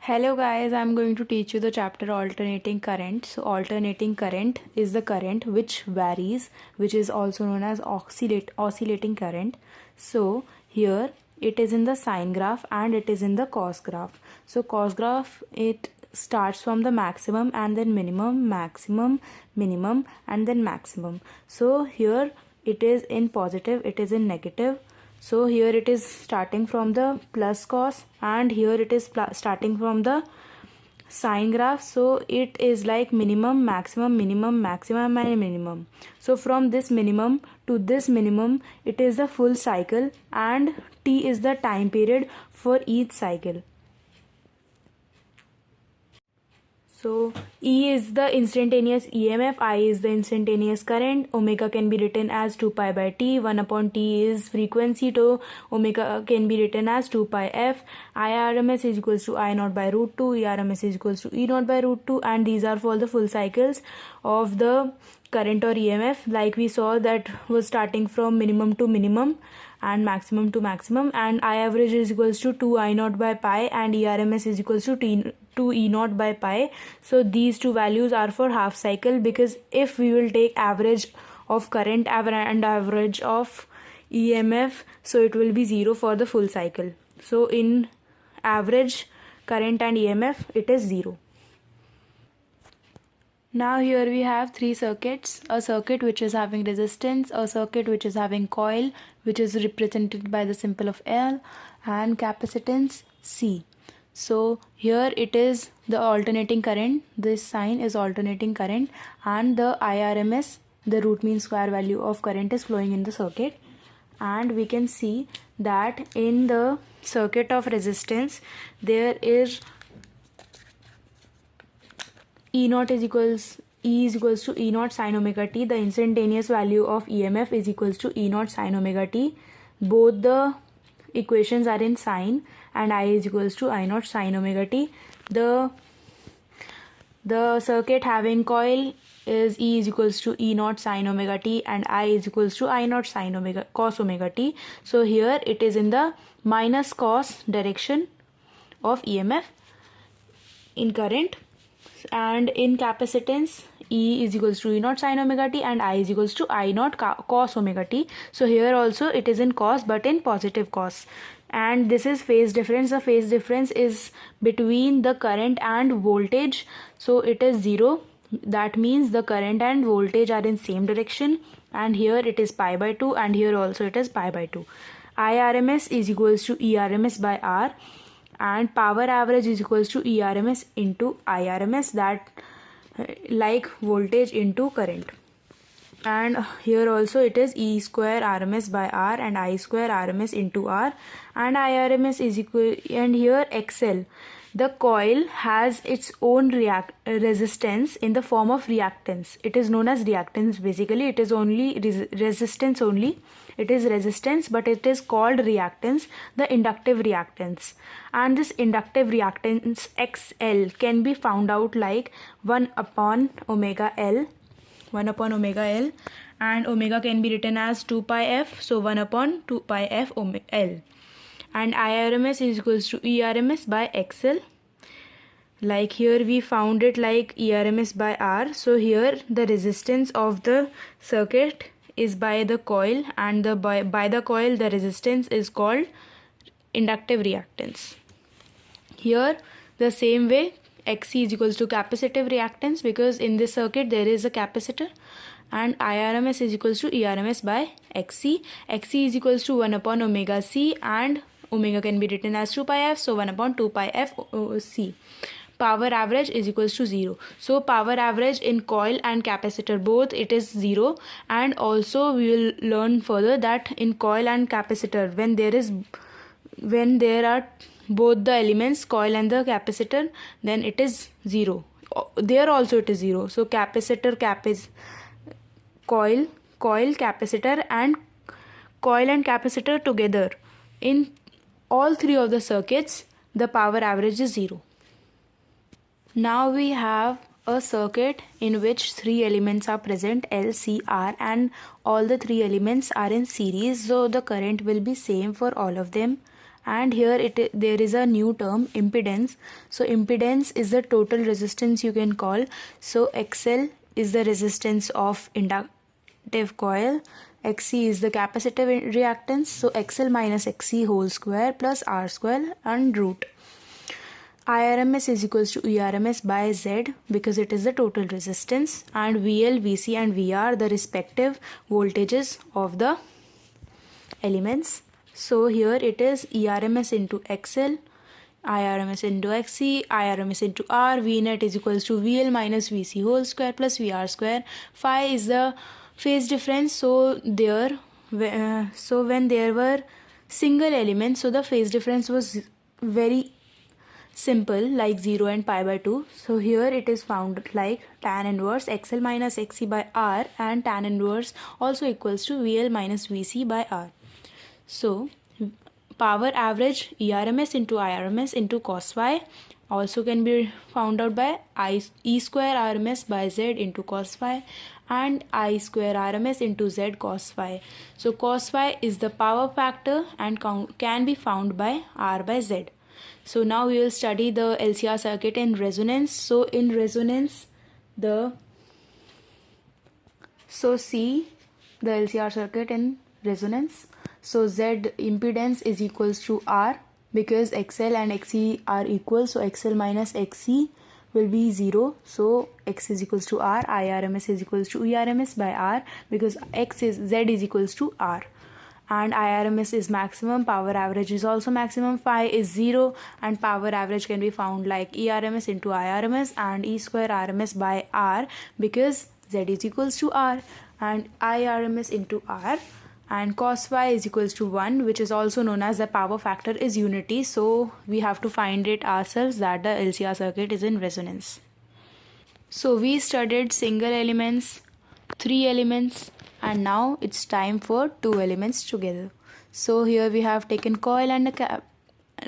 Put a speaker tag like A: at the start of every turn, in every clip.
A: Hello guys, I'm going to teach you the chapter alternating current. So alternating current is the current which varies, which is also known as oscillating current. So here it is in the sine graph and it is in the cos graph. So cos graph, it starts from the maximum and then minimum, maximum, minimum and then maximum. So here it is in positive, it is in negative. So here it is starting from the plus cos and here it is starting from the sine graph. So it is like minimum, maximum, minimum, maximum and minimum. So from this minimum to this minimum, it is the full cycle and t is the time period for each cycle. So E is the instantaneous EMF, I is the instantaneous current, omega can be written as 2 pi by T, 1 upon T is frequency, so omega can be written as 2 pi F, IRMS is equals to I naught by root 2, ERMS is equals to E naught by root 2, and these are for the full cycles of the current or EMF, like we saw that was starting from minimum to minimum and maximum to maximum, and I average is equals to 2 I naught by pi and ERMS is equals to 2 E naught by pi. So these two values are for half cycle, because if we will take average of current and average of EMF, so it will be 0 for the full cycle. So in average current and EMF, it is 0. Now here we have three circuits, a circuit which is having resistance, a circuit which is having coil, which is represented by the symbol of L, and capacitance C. So here it is the alternating current, this sign is alternating current, and the IRMS, the root mean square value of current, is flowing in the circuit. And we can see that in the circuit of resistance there is E is equals to E naught sine omega t. The instantaneous value of EMF is equals to E naught sine omega t. Both the equations are in sine, and I is equals to I naught sine omega t. The circuit having coil is E is equals to E naught sine omega t and I is equals to I naught sine omega cos omega t. So here it is in the minus cos direction of EMF in current. And in capacitance, E is equals to E naught sine omega t and I is equals to I naught cos omega t. So here also it is in cos, but in positive cos. And this is phase difference. The phase difference is between the current and voltage. So it is 0. That means the current and voltage are in same direction. And here it is pi by 2 and here also it is pi by 2. IRMS is equals to ERMS by R. And power average is equals to ERMS into IRMS, that like voltage into current. And here also it is E square RMS by R and I square RMS into R, and IRMS is equal, and here XL, the coil has its own resistance in the form of reactance. It is known as reactance. Basically it is only resistance only. It is resistance, but it is called reactance, the inductive reactance. And this inductive reactance XL can be found out like 1 upon omega L, and omega can be written as 2 pi F, so 1 upon 2 pi F L. And IRMS is equals to ERMS by XL. Like here we found it like ERMS by R. So here the resistance of the circuit is by the coil, and by the coil the resistance is called inductive reactance. Here the same way XC is equals to capacitive reactance, because in this circuit there is a capacitor, and IRMS is equals to ERMS by XC. XC is equals to 1 upon omega C, and omega can be written as 2 pi F, so 1 upon 2 pi F C. Power average is equals to 0. So power average in coil and capacitor both, it is 0. And also we will learn further that in coil and capacitor, when there are both the elements, coil and the capacitor, then it is 0. There also it is 0. So capacitor cap is coil, capacitor, and coil and capacitor together. In all three of the circuits, the power average is 0. Now we have a circuit in which three elements are present, L, C, R, and all the three elements are in series, so the current will be same for all of them. and here there is a new term, impedance. So impedance is the total resistance, you can call. So XL is the resistance of inductive coil, XC is the capacitive reactance. So XL minus XC whole square plus R square and root. IRMS is equals to ERMS by Z because it is the total resistance, and VL, VC and VR the respective voltages of the elements. So here it is ERMS into XL, IRMS into XC, IRMS into R, V net is equals to VL minus VC whole square plus VR square. Phi is the phase difference. So when there were single elements, so the phase difference was very simple, like 0 and pi by 2. So here it is found like tan inverse XL minus XC by R, and tan inverse also equals to VL minus VC by R. So power average ERMS into IRMS into cos phi also can be found out by E square RMS by Z into cos phi and I square RMS into Z cos phi. So cos phi is the power factor and can be found by R by Z. So now we will study the LCR circuit in resonance. So in resonance, see the LCR circuit in resonance. So Z impedance is equals to R because XL and XC are equal. So XL minus XC will be 0. So X is equals to R. IRMS is equals to ERMS by R because Z is equals to R. And IRMS is maximum, power average is also maximum, phi is 0, and power average can be found like ERMS into IRMS and E square RMS by R because Z is equals to R, and IRMS into R, and cos phi is equals to 1, which is also known as the power factor is unity. So we have to find it ourselves that the LCR circuit is in resonance. So we studied single elements, 3 elements, and now it's time for 2 elements together. So here we have taken coil and a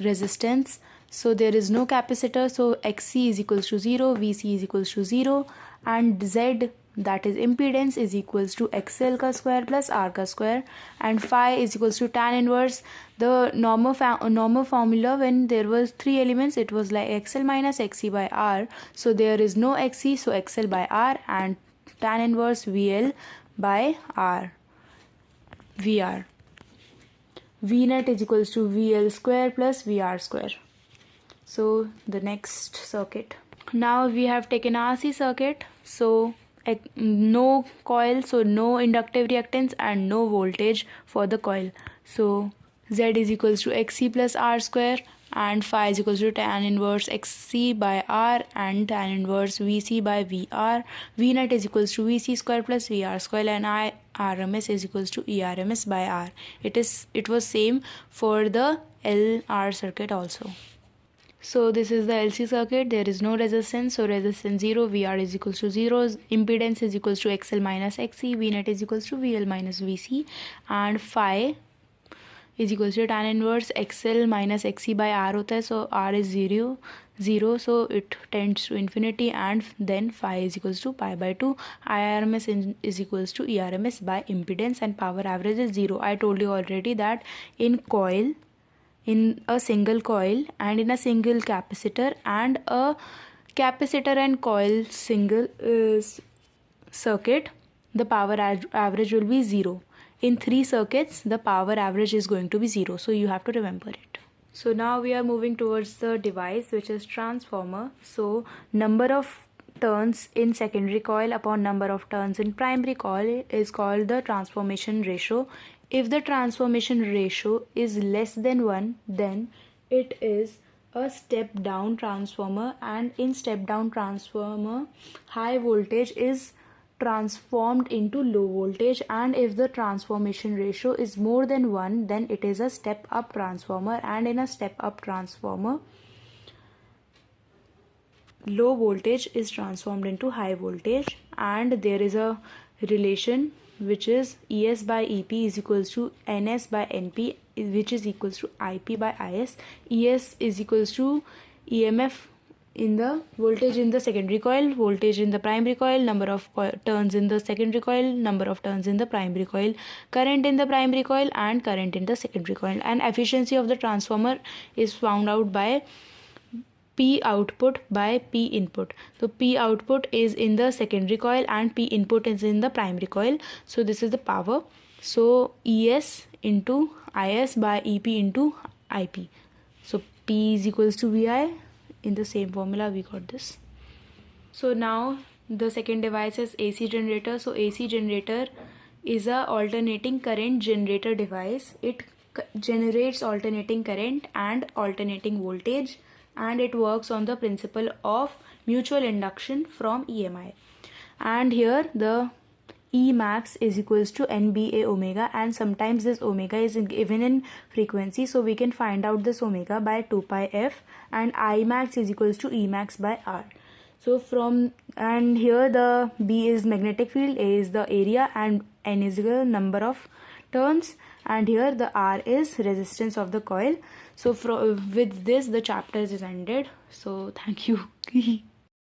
A: resistance. So there is no capacitor, so XC is equals to 0, VC is equals to 0, and Z, that is impedance, is equals to XL ka square plus R ka square, and phi is equals to tan inverse. The normal formula when there was 3 elements, it was like XL minus XC by R. So there is no XC, so XL by R, and tan inverse VL by R, VR. V net is equals to VL square plus VR square. So the next circuit. Now we have taken RC circuit. So no coil, so no inductive reactance and no voltage for the coil. So Z is equals to XC plus R square, and phi is equals to tan inverse XC by R and tan inverse VC by VR. V net is equals to VC square plus VR square, and IRMS is equals to ERMS by R. It was same for the LR circuit also. So this is the LC circuit. There is no resistance, so resistance 0, VR is equals to 0, impedance is equals to XL minus XC, V net is equals to VL minus VC, and phi is equals to tan inverse XL minus XC by R hota hai, so R is 0, so it tends to infinity, and then phi is equals to pi by 2. IRMS is equals to ERMS by impedance, and power average is 0. I told you already that in a single coil and in a single capacitor and a capacitor and coil single circuit, the power average will be 0. In 3 circuits, the power average is going to be 0. So you have to remember it. So now we are moving towards the device, which is transformer. So number of turns in secondary coil upon number of turns in primary coil is called the transformation ratio. If the transformation ratio is less than 1, then it is a step down transformer, and in step down transformer, high voltage is transformed into low voltage, and if the transformation ratio is more than 1, then it is a step up transformer, and in a step up transformer, low voltage is transformed into high voltage, and there is a relation which is ES by EP is equals to NS by NP, which is equals to IP by IS. ES is equals to EMF in the voltage in the secondary coil, voltage in the primary coil, number of turns in the secondary coil, number of turns in the primary coil, current in the primary coil and current in the secondary coil. And efficiency of the transformer is found out by P output by P input. So P output is in the secondary coil and P input is in the primary coil. So this is the power. So ES into IS by EP into IP. So P is equals to VI. In the same formula we got this. So now the second device is AC generator. So AC generator is a alternating current generator device. It generates alternating current and alternating voltage, and it works on the principle of mutual induction from EMI. And here the E max is equals to NBA omega, and sometimes this omega is given in frequency, so we can find out this omega by 2 pi f, and I max is equals to E max by R. So and here the B is magnetic field, A is the area, and N is the number of turns, and here the R is resistance of the coil. So with this the chapter is ended. So thank you.